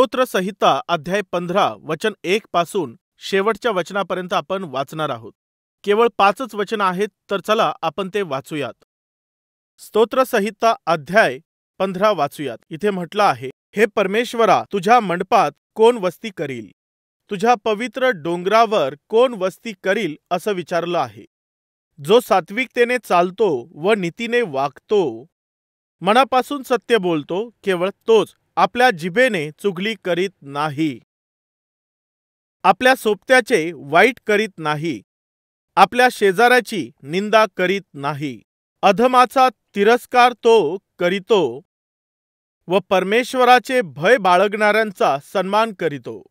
स्तोत्र संहिता अध्याय 15 वचन 1 पासून शेवटच्या वचनापर्यंत आपण वाचणार आहोत। केवळ 5च वचन आहेत, तर चला आपण ते वाचूयात। स्तोत्र संहिता अध्याय 15 वाचूयात। इथे म्हटलं आहे, हे परमेश्वरा, तुझ्या मंडपात कोण वस्ती करील? तुझ्या पवित्र डोंगरावर कोण वस्ती करील असं विचारलं आहे। जो सात्विकतेने चालतो व नीतीने वागतो, मनापासून सत्य बोलतो, केवळ तोच आपल्या जिभेने चुगली करीत नाही, आपल्या सोबत्याचे वाईट करीत नाही, आपल्या शेजाऱ्याची निंदा करीत नाही, अधमाचा तिरस्कार तो करीतो व परमेश्वराचे भय बाळगणाऱ्यांचा सन्मान करीतो।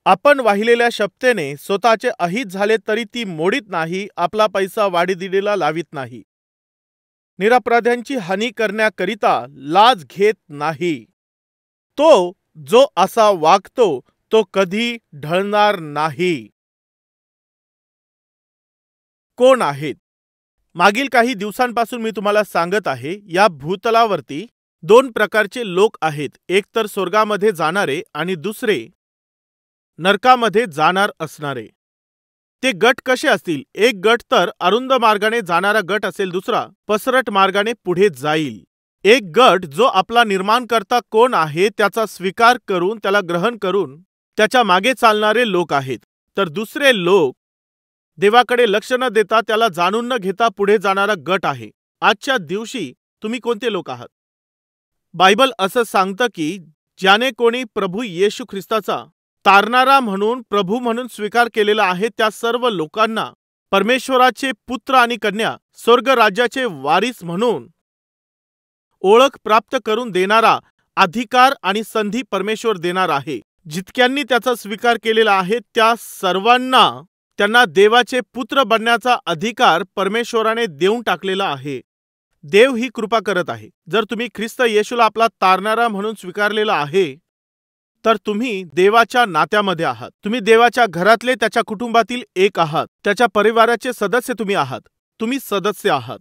आपण वाहिलेल्या शपथेने स्वतःचे अहित झाले तरी ती मोडीत नाही, आपला पैसा वाढीदिडीला लावित नाही, निरपराध्यांची हानी करण्याकरिता लाज घेत नाही। तो जो असा वागतो तो कधी ढळणार नाही। कोण आहेत? मागील काही दिवसांपासून मी तुम्हाला सांगत आहे, या भूतलावरती 2 प्रकारचे लोक आहेत, एक तर स्वर्गामध्ये जाणारे आणि दुसरे नरकामध्ये जाणार असणारे। ते गट कसे असतील? एक गट तर अरुंद मार्गाने जाणारा गट असेल, दुसरा पसरट मार्गाने पुढे जाईल। एक गट जो आपला निर्माणकर्ता कोण आहे त्याचा स्वीकार करून, त्याला ग्रहण करून त्याच्या मागे चालणारे लोक आहेत, तर दुसरे लोक देवाकडे लक्ष न देता, त्याला जाणून न घेता पुढे जाणारा गट आहे। आजच्या दिवशी तुम्ही कोणते लोक आहात? बायबल असं सांगतं की ज्याने कोणी प्रभू येशू ख्रिस्ताचा तारणारा म्हणून, प्रभू म्हणून स्वीकार केलेला आहे, त्या सर्व लोकांना परमेश्वराचे पुत्र आणि कन्या, स्वर्ग राज्याचे वारीस म्हणून ओळख प्राप्त करून देणारा अधिकार आणि संधी परमेश्वर देणार आहे। जितक्यांनी त्याचा स्वीकार केलेला आहे त्या सर्वांना त्यांना देवाचे पुत्र बनण्याचा अधिकार परमेश्वराने देऊन टाकलेला आहे। देव ही कृपा करत आहे। जर तुम्ही ख्रिस्त येशूला आपला तारणारा म्हणून स्वीकारलेला आहे, तर तुम्ही देवाच्या नात्यामध्ये आहात, तुम्ही देवाच्या घरातले, त्याच्या कुटुंबातील एक आहात, त्याच्या परिवाराचे सदस्य तुम्ही आहात, तुम्ही सदस्य आहात।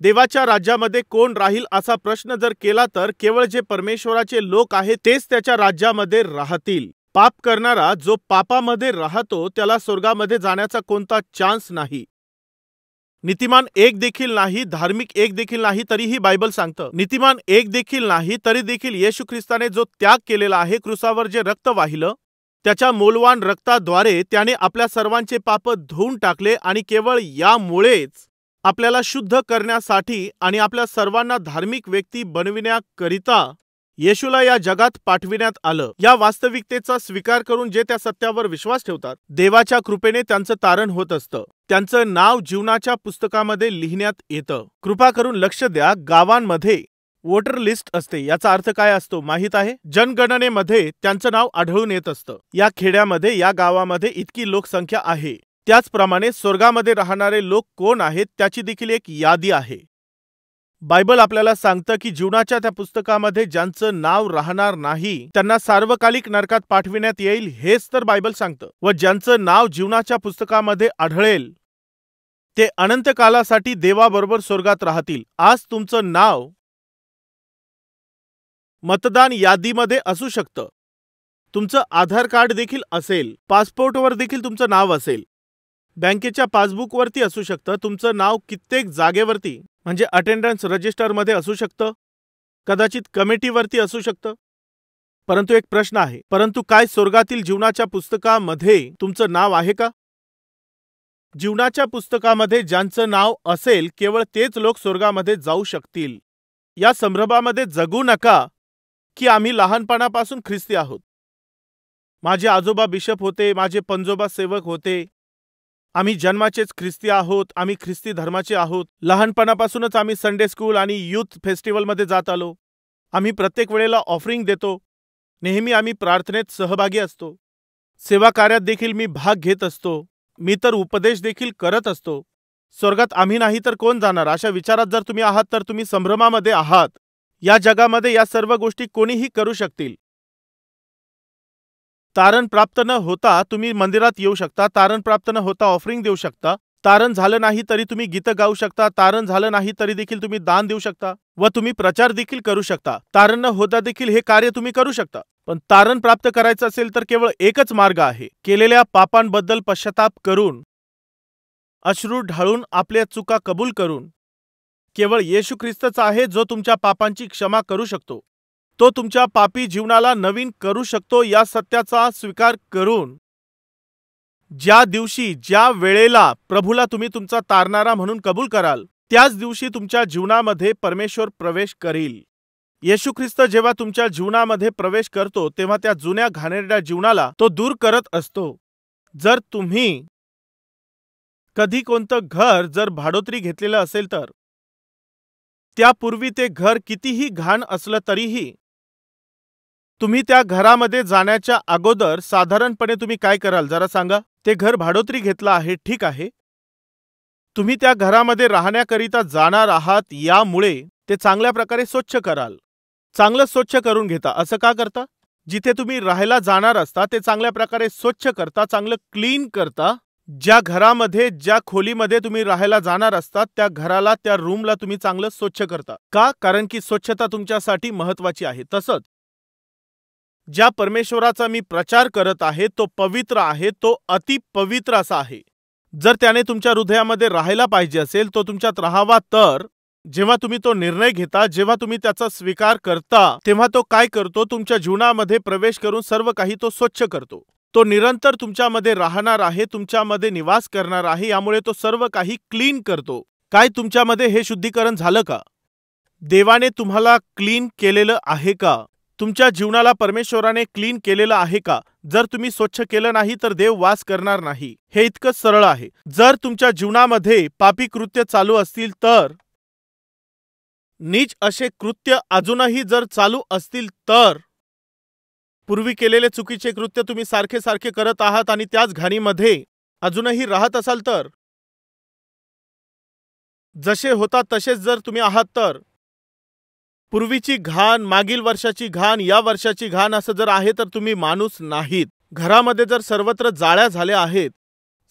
देवाच्या राज्यामध्ये कोण राहील असा प्रश्न जर केला तर केवळ जे परमेश्वराचे लोक आहेत तेच त्याच्या राज्यामध्ये राहतील। पाप करणारा जो पापामध्ये राहतो त्याला स्वर्गामध्ये जाण्याचा कोणता चान्स नाही। नीतिमान एक देखील नाही, धार्मिक एक देखील नाही, तरीही बायबल सांगतं नीतिमान एक देखील नाही, तरी देखील येशू ख्रिस्ताने जो त्याग केलेला आहे, क्रूसावर जे रक्त वाहिलं, त्याच्या मौल्यवान रक्ताद्वारे त्याने आपल्या सर्वांचे पाप धुवून टाकले आणि केवळ यामुळेच आपल्याला शुद्ध करण्यासाठी आणि आपल्या सर्वांना धार्मिक व्यक्ती बनविण्याकरिता येशूला या जगात पाठविण्यात आलं। या वास्तविकतेचा स्वीकार करून जे त्या सत्यावर विश्वास ठेवतात, देवाच्या कृपेने त्यांचं तारण होत असतं, त्यांचं नाव जीवनाच्या पुस्तकामध्ये लिहिण्यात येतं। कृपा करून लक्ष द्या, गावांमध्ये वोटर लिस्ट असते, याचा अर्थ काय असतो माहित आहे? जनगणनेमध्ये त्यांचं नाव आढळून येत असतं। या खेड्यामध्ये, या गावामध्ये इतकी लोकसंख्या आहे। त्याचप्रमाणे स्वर्गामध्ये राहणारे लोक कोण आहेत त्याची देखील एक यादी आहे। बायबल आपल्याला सांगतं की जीवनाच्या त्या पुस्तकामध्ये ज्यांचं नाव राहणार नाही त्यांना सार्वकालिक नरकात पाठविण्यात येईल, हेच तर बायबल सांगतं। व ज्यांचं नाव जीवनाच्या पुस्तकामध्ये आढळेल ते अनंत कालासाठी देवाबरोबर स्वर्गात राहतील। आज तुमचं नाव मतदान यादीमध्ये असू शकतं, तुमचं आधार कार्ड देखील असेल, पासपोर्टवर देखील तुमचं नाव असेल, बँकेच्या पासबुकवरती असू शकतं, तुमचं नाव कित्येक जागेवरती म्हणजे अटेंडन्स रजिस्टरमध्ये असू शकतं, कदाचित कमिटीवरती असू शकतं। परंतु एक प्रश्न आहे, परंतु काय स्वर्गातील जीवनाच्या पुस्तकामध्ये तुमचं नाव आहे का? जीवनाच्या पुस्तकामध्ये ज्यांचं नाव असेल केवळ तेच लोक स्वर्गामध्ये जाऊ शकतील। या संभ्रमामध्ये जगू नका की आम्ही लहानपणापासून ख्रिस्ती आहोत, माझे आजोबा बिशप होते, माझे पणजोबा सेवक होते, आम्ही जन्माचेच ख्रिस्ती आहोत, आम्ही ख्रिस्ती धर्माचे आहोत, लहानपणापासूनच आम्ही संडे स्कूल आणि यूथ फेस्टिवलमध्ये जात आलो, आम्ही प्रत्येक वेळेला ऑफरिंग देतो, नेहमी आम्ही प्रार्थनेत सहभागी असतो, सेवा कार्यात देखील मी भाग घेत असतो, मी तर उपदेश देखील करत असतो, स्वर्गात आम्ही नाही तर कोण जाणार? अशा विचारात जर तुम्ही आहात तर तुम्ही संभ्रमामध्ये आहात। या जगामध्ये या सर्व गोष्टी कोणीही करू शकतील। तारण प्राप्त न होता तुम्ही मंदिरात येऊ शकता, तारण प्राप्त न होता ऑफरिंग देऊ शकता, तारण झालं नाही तरी तुम्ही गीतं गाऊ शकता, तारण झालं नाही तरी देखील तुम्ही दान देऊ शकता व तुम्ही प्रचार देखील करू शकता। तारण न होता देखील हे कार्य तुम्ही करू शकता। पण तारण प्राप्त करायचं असेल तर केवळ एकच मार्ग आहे, केलेल्या पापांबद्दल पश्चाताप करून, अश्रू ढाळून, आपल्या चुका कबूल करून. केवळ येशू ख्रिस्तच आहे जो तुमच्या पापांची क्षमा करू शकतो. तो तुमच्या पापी जीवनाला नवीन करू शकतो. या सत्याचा स्वीकार करून ज्या दिवशी, ज्या वेळेला प्रभूला तुम्ही तुमचा तारणारा म्हणून कबूल कराल, त्याच दिवशी तुमच्या जीवनामध्ये परमेश्वर प्रवेश करील. येशू ख्रिस्त जेव्हा तुमच्या जीवनामध्ये प्रवेश करतो तेव्हा त्या जुन्या घाणेरड्या जीवनाला तो दूर करत असतो. जर तुम्ही कधी कोणतं घर जर भाडोत्री घेतलेलं असेल तर त्यापूर्वी ते घर कितीही घाण असलं तरीही तुम्ही त्या घरामध्ये जाण्याच्या अगोदर साधारणपणे तुम्ही काय कराल जरा सांगा? ते घर भाडोत्री घेतलं आहे, ठीक आहे, तुम्ही त्या घरामध्ये राहण्याकरिता जाणार आहात, यामुळे ते चांगल्या प्रकारे स्वच्छ कराल. चांगलं स्वच्छ करून घेता. असं का करता? जिथे तुम्ही राहायला जाणार असता ते चांगल्या प्रकारे स्वच्छ करता, चांगलं क्लीन करता. ज्या घरामध्ये, ज्या खोलीमध्ये तुम्ही राहायला जाणार असता त्या घराला, त्या रूमला तुम्ही चांगलं स्वच्छ करता. का? कारण की स्वच्छता तुमच्यासाठी महत्वाची आहे. तसंच ज्या परमेश्वराचा मी प्रचार करत आहे तो पवित्र आहे, तो अति पवित्र असा आहे. जर त्याने तुमच्या हृदयामध्ये राहायला पाहिजे असेल, तो तुमच्यात राहावा, तर जेव्हा तुम्ही तो निर्णय घेता, जेव्हा तुम्ही त्याचा स्वीकार करता, तेव्हा तो काय करतो? तुमच्या जीवनामध्ये प्रवेश करून सर्व काही तो स्वच्छ करतो. तो निरंतर तुमच्यामध्ये राहणार आहे, तुमच्यामध्ये निवास करणार आहे, यामुळे तो सर्व काही क्लीन करतो. काय तुमच्यामध्ये हे शुद्धीकरण झालं का? देवाने तुम्हाला क्लीन केलेलं आहे का? तुमच्या जीवनाला परमेश्वराने क्लीन केलेलं आहे का? जर तुम्ही स्वच्छ केलं नाही तर देव वास करणार नाही. हे इतकं सरळ आहे. जर तुमच्या जीवनामध्ये पापी कृत्य चालू असतील तर, नीच असे कृत्य अजूनही जर चालू असतील तर, पूर्वी केलेले चुकीचे कृत्य तुम्ही सारखे सारखे करत आहात आणि त्याच घाणीमध्ये अजूनही राहत असाल तर, जसे होतात तसेच जर तुम्ही आहात तर, पूर्वीची घाण, मागील वर्षाची घाण, या वर्षाची घाण असं जर आहे तर तुम्ही माणूस नाहीत. घरामध्ये जर सर्वत्र जाळ्या झाल्या आहेत,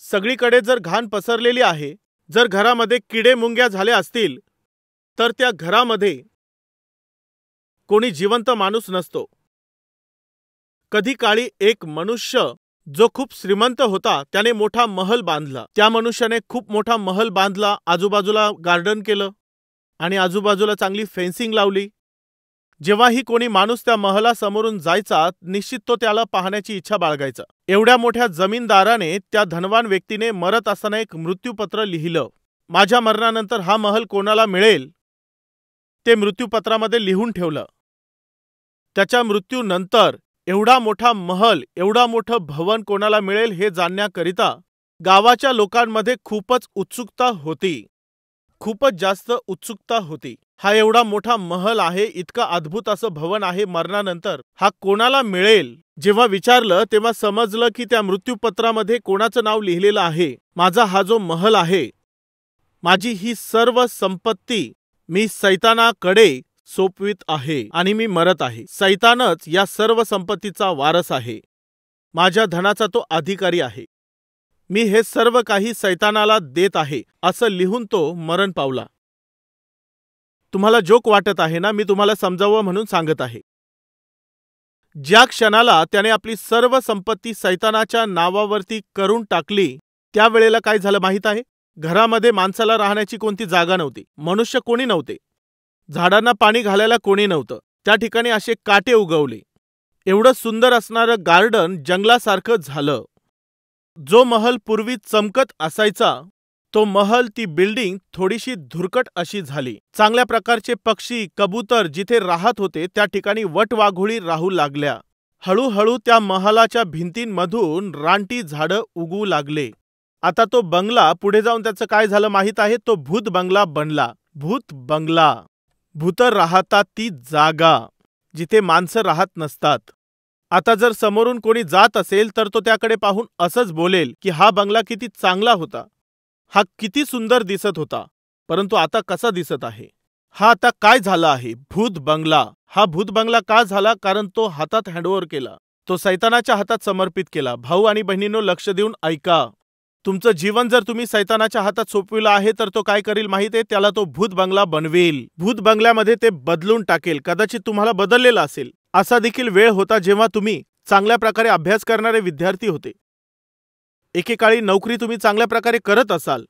सगळीकडे जर घाण पसरलेली आहे, जर घरामध्ये किडे मुंग्या झाल्या असतील तर त्या घरामध्ये कोणी जिवंत माणूस नसतो. कधी काळी एक मनुष्य जो खूप श्रीमंत होता त्याने मोठा महल बांधला. त्या मनुष्याने खूप मोठा महल बांधला, आजूबाजूला गार्डन केलं आणि आजूबाजूला चांगली फेन्सिंग लावली. जेव्हाही कोणी माणूस त्या महलासमोरून जायचा, निश्चित तो त्याला पाहण्याची इच्छा बाळगायचा. एवढ्या मोठ्या जमीनदाराने, त्या धनवान व्यक्तीने मरत असताना एक मृत्यूपत्र लिहिलं. माझ्या मरणानंतर हा महल कोणाला मिळेल ते मृत्यूपत्रामध्ये लिहून ठेवलं. त्याच्या मृत्यूनंतर एवढा मोठा महल, एवढा मोठं भवन कोणाला मिळेल हे जाणण्याकरिता गावाच्या लोकांमध्ये खूपच उत्सुकता होती, खूपच जास्त उत्सुकता होती. हा एवढा मोठा महल आहे, इतका अद्भुत असं भवन आहे, मरणानंतर हा कोणाला मिळेल? जेव्हा विचारलं तेव्हा समजलं की त्या मृत्यूपत्रामध्ये कोणाचं नाव लिहिलेलं आहे. माझा हा जो महल आहे, माझी ही सर्व संपत्ती मी सैतानाकडे सोपवित आहे आणि मी मरत आहे. सैतानच या सर्व संपत्तीचा वारस आहे. माझ्या धनाचा तो अधिकारी आहे. मी हे सर्व काही सैतानाला देत आहे, असं लिहून तो मरण पावला. तुम्हाला जोक वाटत आहे ना? मी तुम्हाला समजावं म्हणून सांगत आहे. ज्या क्षणाला त्याने आपली सर्व संपत्ती सैतानाच्या नावावरती करून टाकली, त्यावेळेला काय झालं माहित आहे? घरामध्ये माणसाला राहण्याची कोणती जागा नव्हती, मनुष्य कोणी नव्हते, झाडांना पाणी घालायला कोणी नव्हतं. त्या ठिकाणी असे काटे उगवले. एवढं सुंदर असणारं गार्डन जंगलासारखं झालं. जो महल पूर्वी चमकत असायचा, तो महल, ती बिल्डिंग थोडीशी धुरकट अशी झाली. चांगल्या प्रकारचे पक्षी, कबूतर जिथे राहत होते त्या ठिकाणी वटवाघुळी राहू लागल्या. हळूहळू त्या महालाच्या भिंतींमधून रानटी झाडं उगू लागले. आता तो बंगला पुढे जाऊन त्याचं काय झालं माहित आहे? तो भूत बंगला बनला. भूत बंगला, भूत राहतात ती जागा जिथे माणसं राहत नसतात. आता जर समोरून कोणी जात असेल तर तो त्याकडे पाहून असंच बोलेल की हा बंगला किती चांगला होता, हा किती सुंदर दिसत होता, परंतु आता कसा दिसत आहे? हा आता काय झाला आहे? भूत बंगला. हा भूत बंगला का झाला? कारण तो हातात हँडओव्हर केला, तो सैतानाच्या हातात समर्पित केला. भाऊ आणि बहिणींनो, लक्ष देऊन ऐका. तुमचं जीवन जर तुम्ही सैतानाच्या हातात सोपविलं आहे तर तो काय करील माहिती आहे? त्याला तो भूत बंगला बनवेल. भूत बंगल्यामध्ये ते बदलून टाकेल. कदाचित तुम्हाला बदललेलं असेल, असा देखील वेळ होता जेव्हा तुम्ही चांगल्या प्रकारे अभ्यास करणारे विद्यार्थी होते. एकेकाळी नोकरी तुम्ही चांगल्या प्रकारे करत असाल.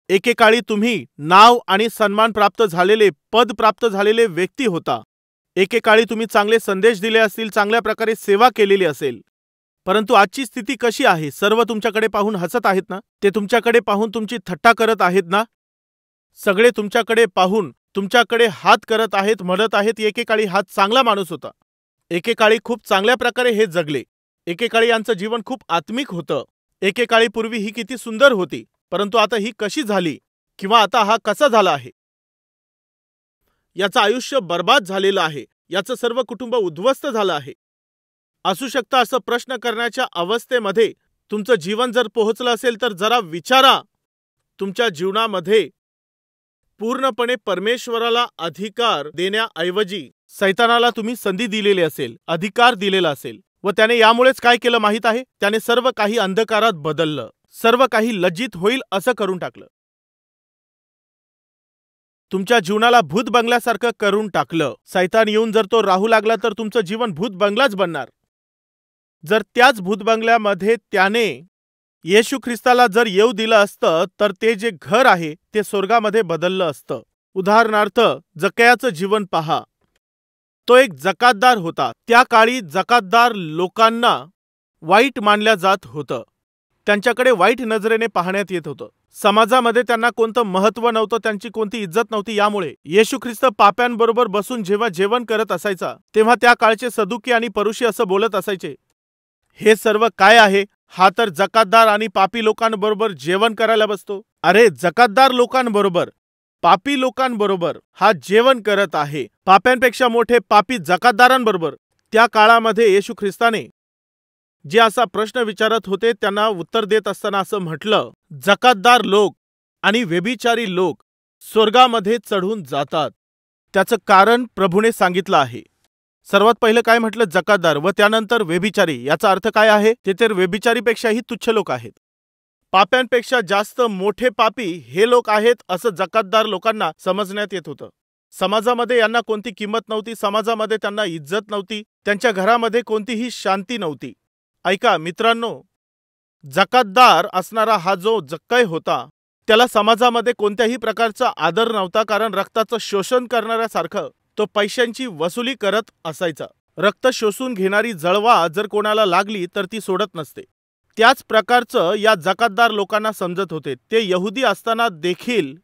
एकेकाळी तुम्ही नाव आणि सन्मान प्राप्त झालेले, पद प्राप्त झालेले व्यक्ती होता. एकेकाळी तुम्ही चांगले संदेश दिले असतील, चांगल्या प्रकारे सेवा केलेली असेल. परंतु आजची स्थिती कशी आहे? सर्व तुमच्याकडे पाहून हसत आहेत ना? ते तुमच्याकडे पाहून तुमची थट्टा करत आहेत ना? सगळे तुमच्याकडे पाहून तुमच्याकडे हात करत आहेत, म्हणत आहेत, एकेकाळी हा चांगला माणूस होता. एकेकाळी खूप चांगल्या प्रकारे हे जगले. एकेकाळी यांचं जीवन खूप आत्मिक होतं. एकेकाळी पूर्वी ही किती सुंदर होती, परंतु आता ही कशी झाली, किंवा आता हा कसा झाला आहे? याचं आयुष्य बर्बाद झालेलं आहे. याचं सर्व कुटुंब उद्ध्वस्त झालं आहे. असू शकतं असं प्रश्न करण्याच्या अवस्थेमध्ये तुमचं जीवन जर पोहोचलं असेल तर जरा विचारा. तुमच्या जीवनामध्ये पूर्णपणे परमेश्वराला अधिकार देण्याऐवजी सैतानाला तुम्ही संधी दिलेली असेल, अधिकार दिलेला असेल, व त्याने यामुळेच काय केलं माहीत आहे? त्याने सर्व काही अंधकारात बदललं. सर्व काही लज्जित होईल असं करून टाकलं. तुमच्या जीवनाला भूत बंगल्यासारखं करून टाकलं. सैतान येऊन जर तो राहू लागला तर तुमचं जीवन भूत बंगलाच बनणार. जर त्याच भूत बंगल्यामध्ये त्याने येशू ख्रिस्ताला जर येऊ दिलं असतं तर ते जे घर आहे ते स्वर्गामध्ये बदललं असतं. उदाहरणार्थ जक्कयाचं जीवन पहा. तो एक जकातदार होता. त्या काळी जकातदार लोकांना वाईट मानल्या जात होतं. त्यांच्याकडे वाईट नजरेने पाहण्यात येत होतं. समाजामध्ये त्यांना कोणतं महत्त्व नव्हतं, त्यांची कोणती इज्जत नव्हती. यामुळे येशू ख्रिस्त पाप्यांबरोबर बसून जेव्हा जेवण करत असायचा तेव्हा त्या काळचे सदुकी आणि परुषी असं बोलत असायचे, हे सर्व काय आहे? हा तर जकातदार आणि पापी लोकांबरोबर जेवण करायला बसतो. अरे, जकातदार लोकांबरोबर, पापी लोकांबरोबर हा जेवण करत आहे. पाप्यांपेक्षा मोठे पापी जकातदारांबरोबर. त्या काळामध्ये येशू ख्रिस्ताने जे असा प्रश्न विचारत होते त्यांना उत्तर देत असताना असं म्हटलं, जकातदार लोक आणि व्यभिचारी लोक स्वर्गामध्ये चढून जातात. त्याचं कारण प्रभूने सांगितलं आहे. सर्वात पहिलं काय म्हटलं? जकातदार, व त्यानंतर व्यभिचारी. याचा अर्थ काय आहे? ते तर व्यभिचारीपेक्षाही तुच्छ लोक आहेत. पाप्यांपेक्षा जास्त मोठे पापी हे लोक आहेत असं जकातदार लोकांना समजण्यात येत होतं. समाजामध्ये यांना कोणती किंमत नव्हती. समाजामध्ये त्यांना इज्जत नव्हती. त्यांच्या घरामध्ये कोणतीही शांती नव्हती. ऐका मित्रांनो, जकातदार असणारा हा जो जक्कय होता त्याला समाजामध्ये कोणत्याही प्रकारचा आदर नव्हता, कारण रक्ताचं शोषण करणाऱ्यासारखं तो पैशांची वसुली करत असायचा. रक्त शोषून घेणारी जळवा जर कोणाला लागली तर ती सोडत नसते. त्याच प्रकारचं या जकातदार लोकांना समजत होते. ते यहुदी असताना देखील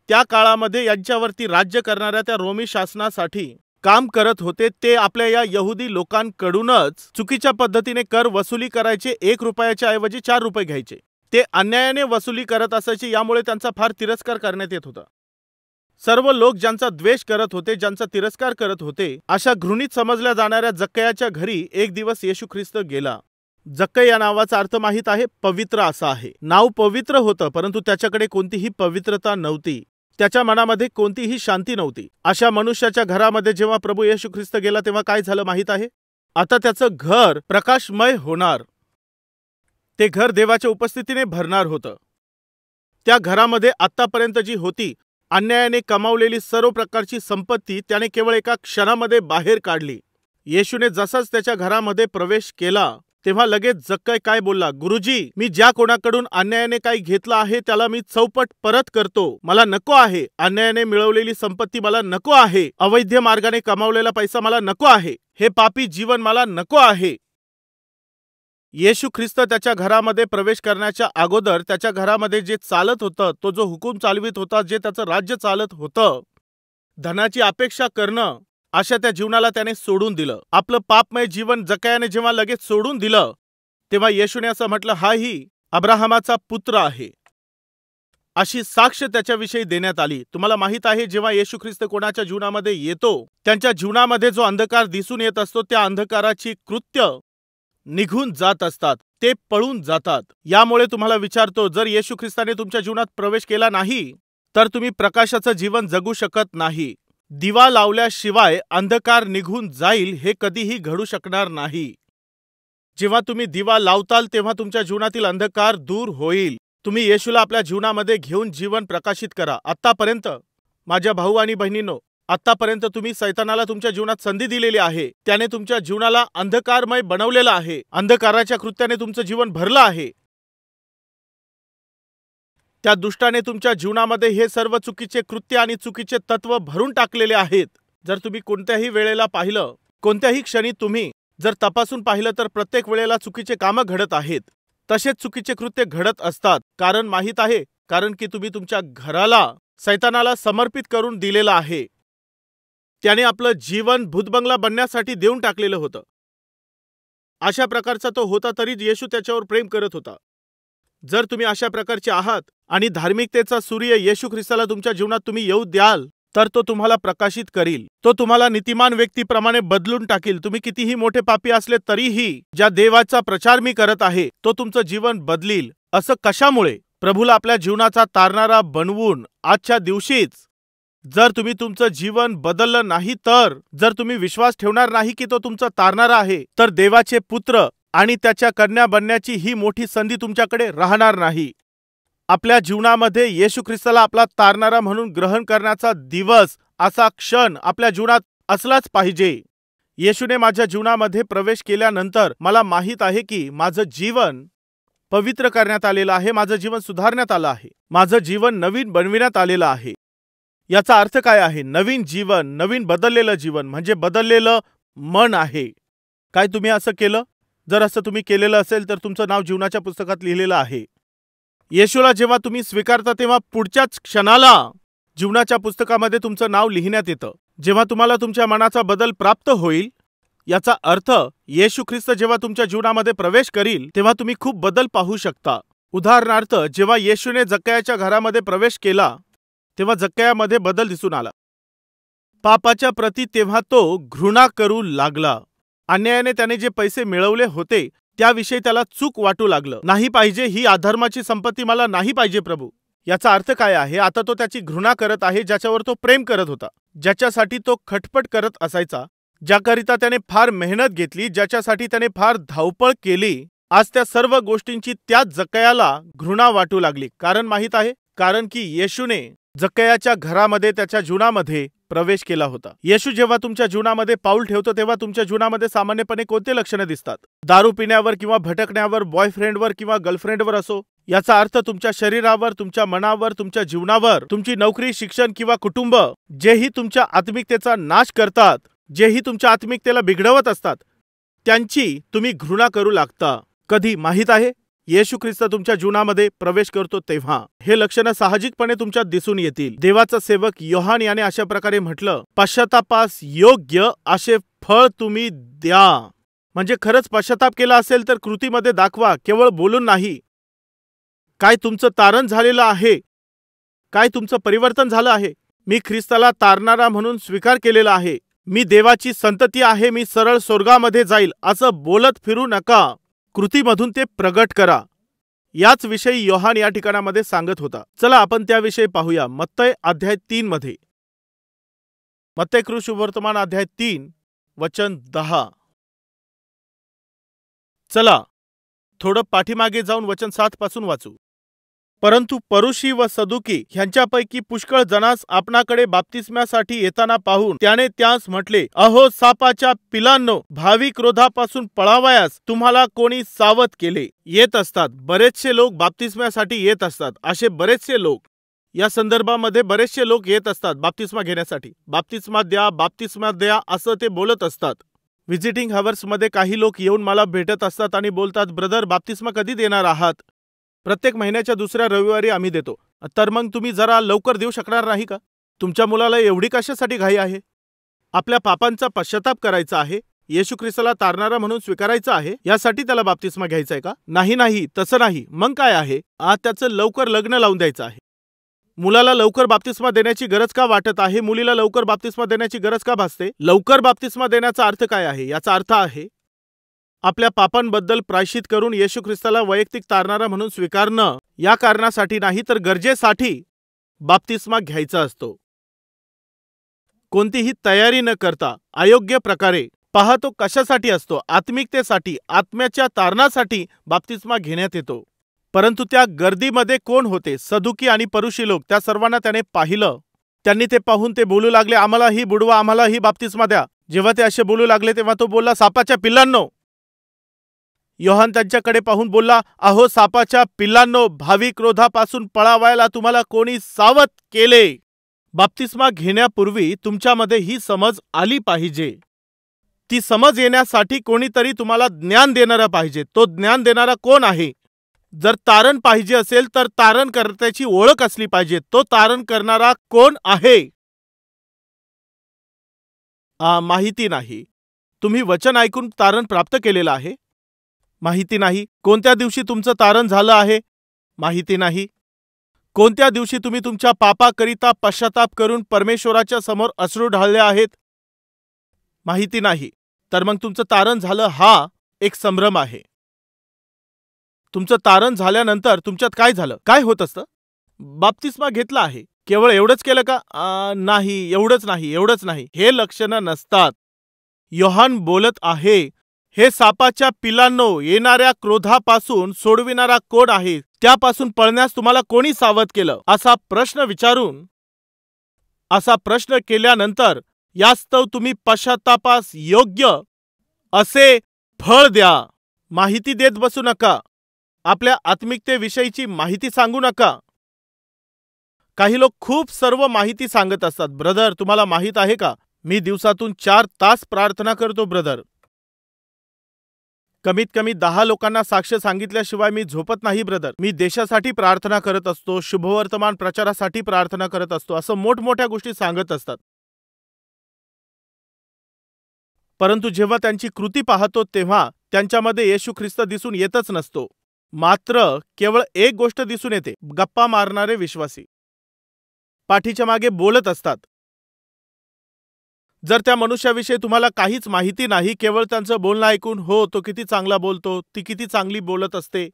त्या काळामध्ये यांच्यावरती राज्य करणाऱ्या त्या रोमी शासनासाठी काम करत होते. ते आपल्या या यहुदी लोकांकडूनच चुकीच्या पद्धतीने कर वसुली करायचे. 1 रुपयाच्या ऐवजी 4 रुपये घ्यायचे. ते अन्यायाने वसुली करत असायचे. यामुळे त्यांचा फार तिरस्कार करण्यात येत होता. सर्व लोक ज्यांचा द्वेष करत होते, ज्यांचा तिरस्कार करत होते, अशा घृणित समजल्या जाणाऱ्या जक्कयाच्या घरी एक दिवस येशू ख्रिस्त गेला. जक्कय या नावाचा अर्थ माहीत आहे? पवित्र असा आहे. नाव पवित्र होतं, परंतु त्याच्याकडे कोणतीही पवित्रता नव्हती. त्याच्या मनामध्ये कोणतीही शांती नव्हती. अशा मनुष्याच्या घरामध्ये जेव्हा प्रभू येशू ख्रिस्त गेला तेव्हा काय झालं माहीत आहे? आता त्याचं घर प्रकाशमय होणार. ते घर देवाच्या उपस्थितीने भरणार होतं. त्या घरामध्ये आतापर्यंत जी होती अन्यायाने कमावलेली सर्व प्रकारची संपत्ती त्याने केवळ एका क्षणामध्ये बाहेर काढली. येशूने जसाच त्याच्या घरामध्ये प्रवेश केला तेव्हा लगेच जक्कय काय बोलला? गुरुजी, मी ज्या कोणाकडून अन्यायाने काही घेतलं आहे त्याला मी चौपट परत करतो. मला नको आहे. अन्यायाने मिळवलेली संपत्ती मला नको आहे. अवैध मार्गाने कमावलेला पैसा मला नको आहे. हे पापी जीवन मला नको आहे. येशू ख्रिस्त त्याच्या घरामध्ये प्रवेश करण्याच्या अगोदर त्याच्या घरामध्ये जे चालत होतं, तो जो हुकूम चालवित होता, जे त्याचं राज्य चालत होतं, धनाची अपेक्षा करणं, अशा त्या जीवनाला त्याने सोडून दिलं. आपलं पापमय जीवन जक्कयाने जेव्हा लगेच सोडून दिलं तेव्हा येशूने असं म्हटलं, हा ही अब्राहमाचा पुत्र आहे. अशी साक्ष त्याच्याविषयी देण्यात आली. तुम्हाला माहित आहे, जेव्हा येशू ख्रिस्त कोणाच्या जीवनामध्ये येतो त्यांच्या जीवनामध्ये जो अंधकार दिसून येत असतो त्या अंधकाराची कृत्य निघून जात असतात. ते पळून जातात. यामुळे तुम्हाला विचारतो, जर येशू ख्रिस्ताने तुमच्या जीवनात प्रवेश केला नाही तर तुम्ही प्रकाशाचं जीवन जगू शकत नाही. दिवा लावल्याशिवाय अंधकार निघून जाईल हे कधीही घडू शकणार नाही. जेव्हा तुम्ही दिवा लावताल तेव्हा तुमच्या जीवनातील अंधकार दूर होईल. तुम्ही येशूला आपल्या जीवनामध्ये घेऊन जीवन प्रकाशित करा. आतापर्यंत माझ्या भाऊ आणि बहिणींनो, आतापर्यंत तुम्ही सैतानाला तुमच्या जीवनात संधी दिलेली आहे. त्याने तुमच्या जीवनाला अंधकारमय बनवलेलं आहे. अंधकाराच्या कृत्याने तुमचं जीवन भरलं आहे. त्या दुष्टाने तुमच्या जीवनामध्ये हे सर्व चुकीचे कृत्य आणि चुकीचे तत्व भरून टाकलेले आहेत. जर तुम्ही कोणत्याही वेळेला पाहिलं, कोणत्याही क्षणी तुम्ही जर तपासून पाहिलं, तर प्रत्येक वेळेला चुकीचे कामं घडत आहेत. तसेच चुकीचे कृत्य घडत असतात. कारण माहीत आहे, कारण की तुम्ही तुमच्या घराला सैतानाला समर्पित करून दिलेलं आहे. त्याने आपलं जीवन भूतबंगला बनण्यासाठी देऊन टाकलेलं होतं. अशा प्रकारचा तो होता, तरी येशू त्याच्यावर प्रेम करत होता. जर तुम्ही अशा प्रकारचे आहात आणि धार्मिकतेचा सूर्य येशू ख्रिस्ताला तुमच्या जीवनात तुम्ही येऊ द्याल, तर तो तुम्हाला प्रकाशित करील. तो तुम्हाला नीतिमान व्यक्तीप्रमाणे बदलून टाकील. तुम्ही कितीही मोठे पापी असले तरीही ज्या देवाचा प्रचार मी करत आहे, तो तुमचं जीवन बदलील. असं कशामुळे? प्रभूला आपल्या जीवनाचा तारणारा बनवून आजच्या दिवशीच जर तुम्ही तुमचं जीवन बदललं नाही, तर जर तुम्ही विश्वास ठेवणार नाही की तो तुमचा तारणारा आहे, तर देवाचे पुत्र आणि त्याच्या कन्या बनण्याची ही मोठी संधी तुमच्याकडे राहणार नाही. आपल्या जीवनामध्ये येशू ख्रिस्ताला आपला तारणारा म्हणून ग्रहण करण्याचा दिवस, असा क्षण आपल्या जीवनात असलाच पाहिजे. येशूने माझ्या जीवनामध्ये प्रवेश केल्यानंतर मला माहीत आहे की माझं जीवन पवित्र करण्यात आलेलं आहे. माझं जीवन सुधारण्यात आलं आहे. माझं जीवन नवीन बनविण्यात आलेलं आहे. याचा अर्थ काय आहे? नवीन जीवन, नवीन बदललेलं जीवन म्हणजे बदललेलं मन आहे. काय तुम्ही असं केलं? जर असं तुम्ही केलेलं असेल, तर तुमचं नाव जीवनाच्या पुस्तकात लिहिलेलं आहे. येशूला जेव्हा तुम्ही स्वीकारता, तेव्हा पुढच्याच क्षणाला जीवनाच्या पुस्तकामध्ये तुमचं नाव लिहिण्यात येतं. जेव्हा तुम्हाला तुमच्या मनाचा बदल प्राप्त होईल, याचा अर्थ येशू ख्रिस्त जेव्हा तुमच्या जीवनामध्ये प्रवेश करील, तेव्हा तुम्ही खूप बदल पाहू शकता. उदाहरणार्थ, जेव्हा येशूने जक्कयाच्या घरामध्ये प्रवेश केला, तेव्हा जक्कयामध्ये बदल दिसून आला. पापाच्या प्रती तेव्हा तो घृणा करू लागला. अन्यायाने त्याने जे पैसे मिळवले होते, त्याविषयी त्याला चूक वाटू लागलं. नाही पाहिजे, ही अधर्माची संपत्ती मला नाही पाहिजे प्रभू. याचा अर्थ काय आहे? आता तो त्याची घृणा करत आहे, ज्याच्यावर तो प्रेम करत होता, ज्याच्यासाठी तो खटपट करत असायचा, ज्याकरिता त्याने फार मेहनत घेतली, ज्याच्यासाठी त्याने फार धावपळ केली. आज त्या सर्व गोष्टींची त्याच जक्कयाला घृणा वाटू लागली. कारण माहीत आहे, कारण की येशूने जक्कयाच्या घरामध्ये, त्याच्या जीवनामध्ये प्रवेश केला होता. येशू जेव्हा तुमच्या जीवनामध्ये पाऊल ठेवतो, तेव्हा तुमच्या जीवनामध्ये सामान्यपणे कोणते लक्षणं दिसतात? दारू पिण्यावर किंवा भटकण्यावर, बॉयफ्रेंडवर किंवा गर्लफ्रेंडवर असो. याचा अर्थ तुमच्या शरीरावर, तुमच्या मनावर, तुमच्या जीवनावर, तुमची नोकरी, शिक्षण किंवा कुटुंब, जेही तुमच्या आत्मिकतेचा नाश करतात, जेही तुमच्या आत्मिकतेला बिघडवत असतात, त्यांची तुम्ही घृणा करू लागता. कधी? माहीत आहे, येशू ख्रिस्त तुमच्या जीवनामध्ये प्रवेश करतो तेव्हा हे लक्षणं साहजिकपणे तुमच्यात दिसून येतील. देवाचा सेवक योहान याने अशा प्रकारे म्हटलं, पश्चातापास योग्य असे फळ तुम्ही द्या. म्हणजे खरंच पश्चाताप केला असेल तर कृतीमध्ये दाखवा, केवळ बोलून नाही. काय तुमचं तारण झालेलं आहे? काय तुमचं परिवर्तन झालं आहे? मी ख्रिस्ताला तारणारा म्हणून स्वीकार केलेला आहे. मी देवाची संतती आहे. मी सरळ स्वर्गामध्ये जाईल, असं बोलत फिरू नका. कृतीमधून ते प्रगट करा. याच विषयी योहान या ठिकाणामध्ये सांगत होता. चला आपण त्याविषयी पाहूया. मत्तय अध्याय 3 मध्ये, मत्तय कृष्णवर्तमान अध्याय 3 वचन 10. चला थोडं पाठीमागे जाऊन वचन 7 पासून वाचू. परंतु परुषी व सदुकी ह्यांच्यापैकी पुष्कळ जणांस आपणाकडे बाप्तिस्म्यासाठी येताना पाहून त्याने त्यास म्हटले, अहो सापाच्या पिलांनो, भावी क्रोधापासून पळावयास तुम्हाला कोणी सावध केले? येत असतात बरेचसे लोक, बाप्तिस्म्यासाठी येत असतात. असे बरेचसे लोक, या संदर्भामध्ये बरेचसे लोक येत असतात बाप्तिस्मा घेण्यासाठी. बाप्तिस्मा द्या, बाप्तिस्मा द्या असं ते बोलत असतात. व्हिजिटिंग हवर्समध्ये काही लोक येऊन मला भेटत असतात आणि बोलतात, ब्रदर बाप्तिस्मा कधी देणार आहात? प्रत्येक महिन्याच्या दुसऱ्या रविवारी आम्ही देतो. तर मग तुम्ही जरा लवकर देऊ शकणार नाही का? तुमच्या मुलाला एवढी कशासाठी घाई आहे? आपल्या पापांचा पश्चाताप करायचा आहे, येशू ख्रिस्ताला तारणारा म्हणून स्वीकारायचं आहे, यासाठी त्याला बाप्तिस्मा घ्यायचा आहे का? नाही नाही, तसं नाही. मग काय आहे? आज त्याचं लवकर लग्न लावून द्यायचं आहे. मुलाला लवकर बाप्तिस्मा देण्याची गरज का वाटत आहे? मुलीला लवकर बाप्तिस्मा देण्याची गरज का भासते? लवकर बाप्तिस्मा देण्याचा अर्थ काय आहे? याचा अर्थ आहे आपल्या पापांबद्दल प्रायश्चित करून येशू ख्रिस्ताला वैयक्तिक तारणारा म्हणून स्वीकारणं. या कारणासाठी नाही, तर गरजेसाठी बाप्तिस्मा घ्यायचा असतो. कोणतीही तयारी न करता अयोग्य प्रकारे पहा, तो कशासाठी असतो? आत्मिकतेसाठी, आत्म्याच्या तारणासाठी बाप्तिस्मा घेण्यात येतो. परंतु त्या गर्दीमध्ये कोण होते? सदुकी आणि परुषी लोक. त्या सर्वांना त्याने पाहिलं. त्यांनी ते पाहून ते बोलू लागले, आम्हालाही बुडवा, आम्हालाही बाप्तिस्मा द्या. जेव्हा ते असे बोलू लागले तेव्हा तो बोलला, सापाच्या पिल्लांनो. योहान त्यांच्याकडे पाहून बोलला, अहो सापाच्या पिल्लांनो, भावी क्रोधापासून पळावायला तुम्हाला कोणी सावध केले? बाप्तिस्मा घेण्यापूर्वी तुमच्यामध्ये ही समज आली पाहिजे. ती समज येण्यासाठी कोणीतरी तुम्हाला ज्ञान देणारा पाहिजे. तो ज्ञान देणारा कोण आहे? जर तारण पाहिजे असेल तर तारणकर्त्याची ओळख असली पाहिजे. तो तारण करणारा कोण आहे? माहिती नाही. तुम्ही वचन ऐकून तारण प्राप्त केलेलं आहे? माहिती नाही. कोणत्या दिवशी तुमचं तारण झालं आहे? माहिती नाही. कोणत्या दिवशी तुम्ही तुमच्या पापाकरिता पश्चाताप करून परमेश्वराच्या समोर अश्रू ढाळले आहेत? माहिती नाही. तर मग तुमचं तारण झालं हा एक संभ्रम आहे. तुमचं तारण झाल्यानंतर तुमच्यात काय झालं? काय होत असतं? बाप्तिस्मा घेतला आहे. केवळ एवढंच केलं का? नाही, एवढंच नाही. हे लक्षणं नसतात. योहान बोलत आहे, हे सापाच्या पिलांनो, येणाऱ्या क्रोधापासून सोडविणारा कोण आहे? त्यापासून पळण्यास तुम्हाला कोणी सावध केलं? असा प्रश्न केल्यानंतर यास्तव तुम्ही पश्चातापास योग्य असे फळ द्या. माहिती देत बसू नका. आपल्या आत्मिकतेविषयीची माहिती सांगू नका. काही लोक खूप सर्व माहिती सांगत असतात. ब्रदर, तुम्हाला माहित आहे का, मी दिवसातून 4 तास प्रार्थना करतो ब्रदर. कमीत कमी 10 लोकांना साक्ष सांगितल्याशिवाय मी झोपत नाही ब्रदर. मी देशासाठी प्रार्थना करत असतो, शुभवर्तमान प्रचारासाठी प्रार्थना करत असतो, असं मोठमोठ्या गोष्टी सांगत असतात. परंतु जेव्हा त्यांची कृती पाहतो तेव्हा त्यांच्यामध्ये येशू ख्रिस्त दिसून येतच नसतो. मात्र केवळ एक गोष्ट दिसून येते, गप्पा मारणारे विश्वासी पाठीच्या मागे बोलत असतात. जर त्या मनुष्याविषयी तुम्हाला काहीच माहिती नाही, केवळ त्यांचं बोलणं ऐकून, हो तो किती चांगला बोलतो, ती किती चांगली बोलत असते,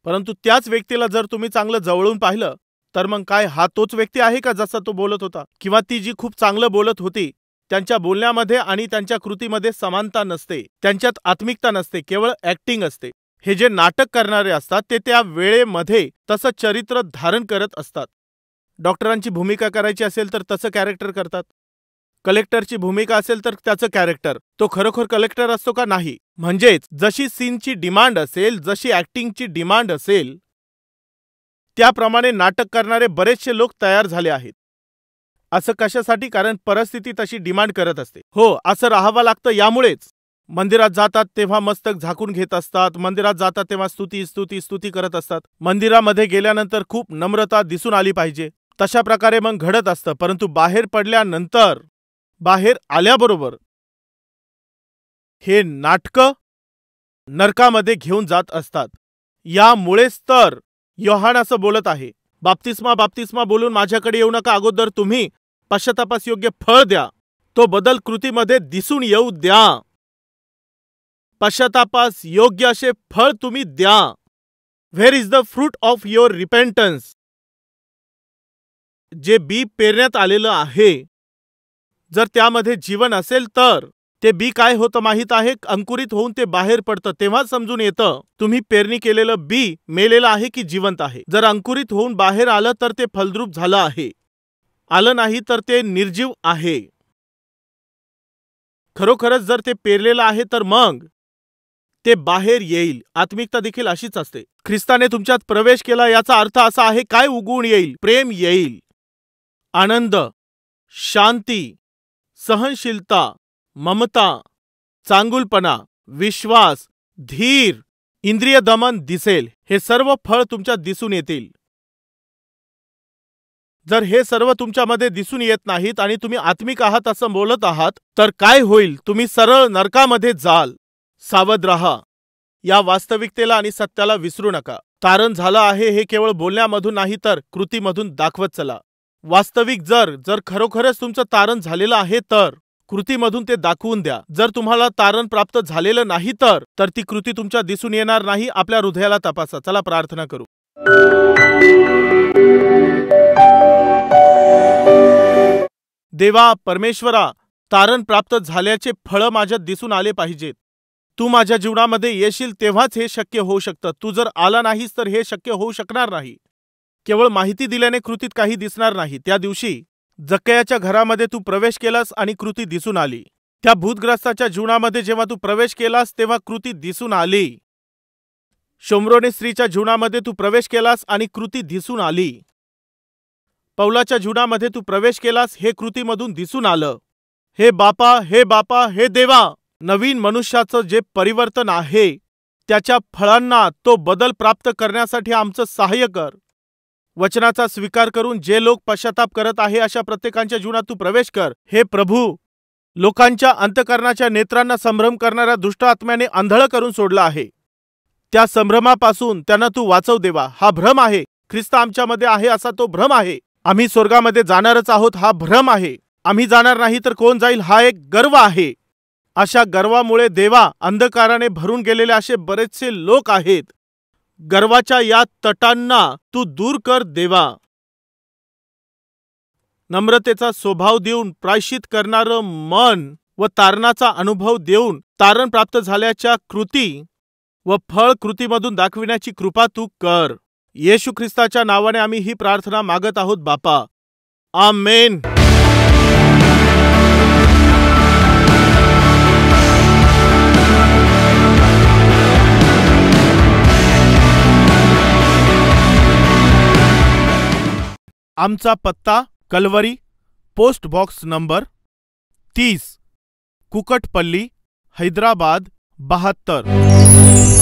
परंतु त्याच व्यक्तीला जर तुम्ही चांगलं जवळून पाहिलं तर मग काय हा तोच व्यक्ती आहे का जसा तो बोलत होता? किंवा ती जी खूप चांगलं बोलत होती, त्यांच्या बोलण्यामध्ये आणि त्यांच्या कृतीमध्ये समानता नसते, त्यांच्यात आत्मिकता नसते, केवळ ऍक्टिंग असते. हे जे नाटक करणारे असतात ते त्या वेळेमध्ये तसं चरित्र धारण करत असतात. डॉक्टरांची भूमिका करायची असेल तर तसं कॅरेक्टर करतात. कलेक्टरची भूमिका असेल तर त्याचं कॅरेक्टर. तो खरोखर कलेक्टर असतो का? नाही. म्हणजेच जशी सीनची डिमांड असेल, जशी ऍक्टिंगची डिमांड असेल, त्याप्रमाणे नाटक करणारे बरेचसे लोक तयार झाले आहेत. असं कशासाठी? कारण परिस्थिती तशी डिमांड करत असते. हो, असं राहावं लागतं. यामुळेच मंदिरात जातात तेव्हा मस्तक झाकून घेत असतात, मंदिरात जातात तेव्हा स्तुती करत असतात. मंदिरामध्ये गेल्यानंतर खूप नम्रता दिसून आली पाहिजे, तशा प्रकारे मग घडत असतं. परंतु बाहेर पडल्यानंतर, बाहेर आल्याबरोबर हे नाटकं नरकामध्ये घेऊन जात असतात. यामुळेच तर योहान असं बोलत आहे, बाप्तिस्मा बोलून माझ्याकडे येऊ नका, अगोदर तुम्ही पश्चातापास योग्य फळ द्या. तो बदल कृतीमध्ये दिसून येऊ द्या. पश्चातापास योग्य असे फळ तुम्ही द्या. Where is the fruit of your repentance? जे बी पेरण्यात आलेलं आहे, जर त्यामध्ये जीवन असेल तर ते बी काय होतं माहित आहे? अंकुरित होऊन ते बाहेर पडतं. तेव्हा समजून येतं तुम्ही पेरणी केलेलं बी मेलेलं आहे की जिवंत आहे. जर अंकुरित होऊन बाहेर आलं तर ते फलद्रूप झालं आहे, आलं नाही तर ते निर्जीव आहे. खरोखरच जर ते पेरलेलं आहे तर मग ते बाहेर येईल. आत्मिकता देखील अशीच असते. ख्रिस्ताने तुमच्यात प्रवेश केला याचा अर्थ असा आहे, काय उगवून येईल? प्रेम येईल, आनंद, शांती, सहनशीलता, ममता, चांगुलपणा, विश्वास, धीर, इंद्रिय दमन दिसेल. हे सर्व फळ तुमच्यात दिसून येतील. जर हे सर्व तुमच्यामध्ये दिसून येत नाहीत आणि तुम्ही आत्मिक आहात असं बोलत आहात तर काय होईल? तुम्ही सरळ नरकामध्ये जाल. सावध रहा. या वास्तविकतेला आणि सत्याला विसरू नका. तारण झालं आहे हे केवळ बोलण्यामधून नाही तर कृतीमधून दाखवत चला. वास्तविक जर खरोखरच तुमचं तारण झालेलं आहे तर कृतीमधून ते दाखवून द्या. जर तुम्हाला तारण प्राप्त झालेलं नाही तर ती कृती तुमच्या दिसून येणार नाही. आपल्या हृदयाला तपासा. चला प्रार्थना करू. देवा परमेश्वरा, तारण प्राप्त झाल्याचे फळं माझ्यात दिसून आले पाहिजेत. तू माझ्या जीवनामध्ये येशील तेव्हाच हे शक्य होऊ शकतं. तू जर आला नाहीस तर हे शक्य होऊ शकणार नाही. केवळ माहिती दिल्याने कृतीत काही दिसणार नाही. त्या दिवशी जक्कयाच्या घरामध्ये तू प्रवेश केलास आणि कृती दिसून आली. त्या भूतग्रस्ताच्या जीवनामध्ये जेव्हा तू प्रवेश केलास तेव्हा कृती दिसून आली. शोम्रोनी स्त्रीच्या जीवनामध्ये तू प्रवेश केलास आणि कृती दिसून आली. पौलाच्या जीवनामध्ये तू प्रवेश केलास, हे कृतीमधून दिसून आलं. हे बापा, हे देवा, नवीन मनुष्याचं जे परिवर्तन आहे त्याच्या फळांना तो बदल प्राप्त करण्यासाठी आमचं सहाय्य कर. वचनाचा स्वीकार करून जे लोक पश्चाताप करत आहे अशा प्रत्येकांच्या जीवनात तू प्रवेश कर. हे प्रभू, लोकांच्या अंतःकरणाच्या नेत्रांना संभ्रम करणाऱ्या दुष्ट आत्म्याने आंधळ करून सोडलं आहे. त्या संभ्रमापासून त्यांना तू वाचव देवा. हा भ्रम आहे. ख्रिस्त आमच्यामध्ये आहे असा तो भ्रम आहे. आम्ही स्वर्गामध्ये जाणारच आहोत हा भ्रम आहे. आम्ही जाणार नाही तर कोण जाईल हा एक गर्व आहे. अशा गर्वामुळे देवा अंधकाराने भरून गेलेले असे बरेचसे लोक आहेत. गर्वाच्या या तटांना तू दूर कर देवा. नम्रतेचा स्वभाव देऊन प्रायश्चित करणारं मन व तारणाचा अनुभव देऊन तारण प्राप्त झाल्याच्या कृती व फळ कृतीमधून दाखविण्याची कृपा तू कर. येशू ख्रिस्ताच्या नावाने आम्ही ही प्रार्थना मागत आहोत बापा. आमेन. आमचा पत्ता Calvary, post box number 30, Kukatpally, Hyderabad 72.